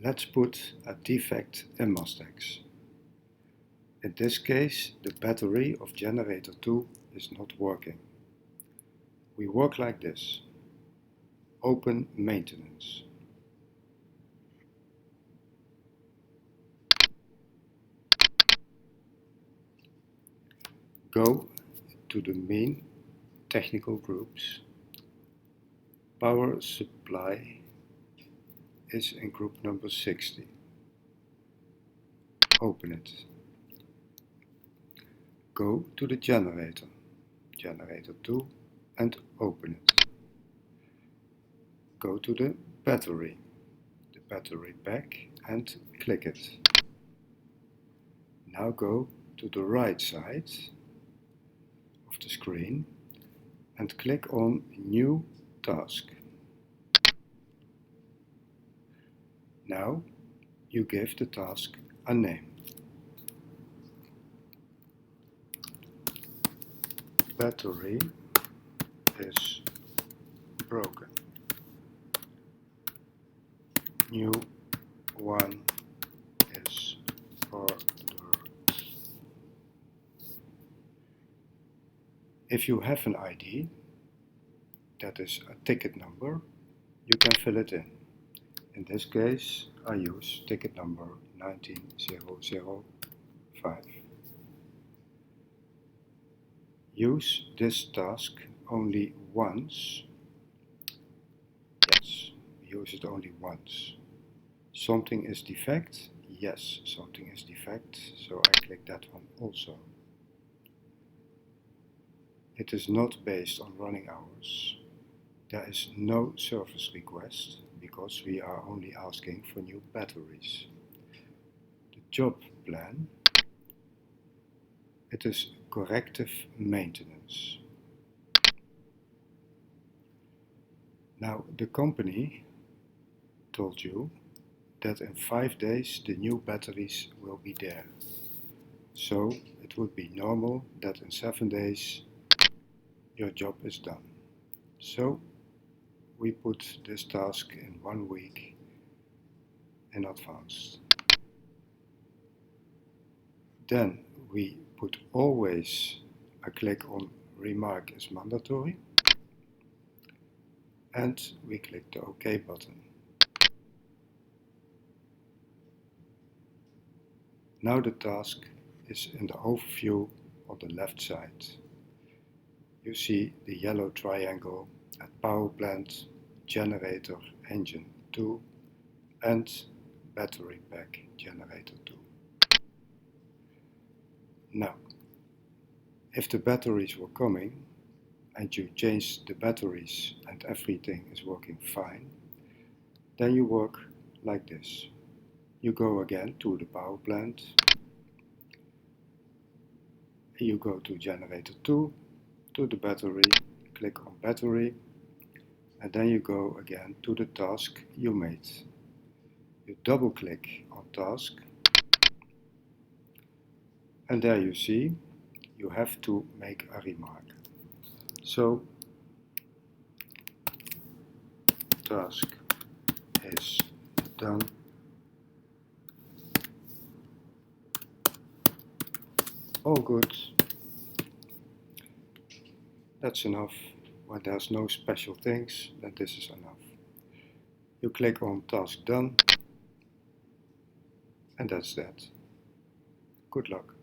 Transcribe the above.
Let's put a defect in Mustex. In this case, the battery of generator 2 is not working. We work like this. Open maintenance. Go to the main technical groups. Power supply is in group number 60. Open it. Go to the generator 2, and open it. Go to the battery pack, and click it. Now go to the right side of the screen and click on New Task. Now you give the task a name. Battery is broken. New one is ordered. If you have an ID, that is a ticket number, you can fill it in. In this case, I use ticket number 19005. Use this task only once. Yes, use it only once. Something is defect. Yes, something is defect, so I click that one also. It is not based on running hours. There is no service request because we are only asking for new batteries. The job plan, it is corrective maintenance. Now the company told you that in 5 days the new batteries will be there. So it would be normal that in 7 days your job is done. So we put this task in 1 week in advance. Then we put always a click on Remark is mandatory, and we click the OK button. Now the task is in the overview on the left side. You see the yellow triangle at power plant, generator engine 2 and battery pack generator 2. Now, if the batteries were coming and you changed the batteries and everything is working fine, then you work like this. You go again to the power plant, you go to generator 2, to the battery, click on battery, and then you go again to the task you made. You double click on task, and there you see you have to make a remark. So task is done. All good. That's enough. When there's no special things, then this is enough. You click on task done, and that's that. Good luck.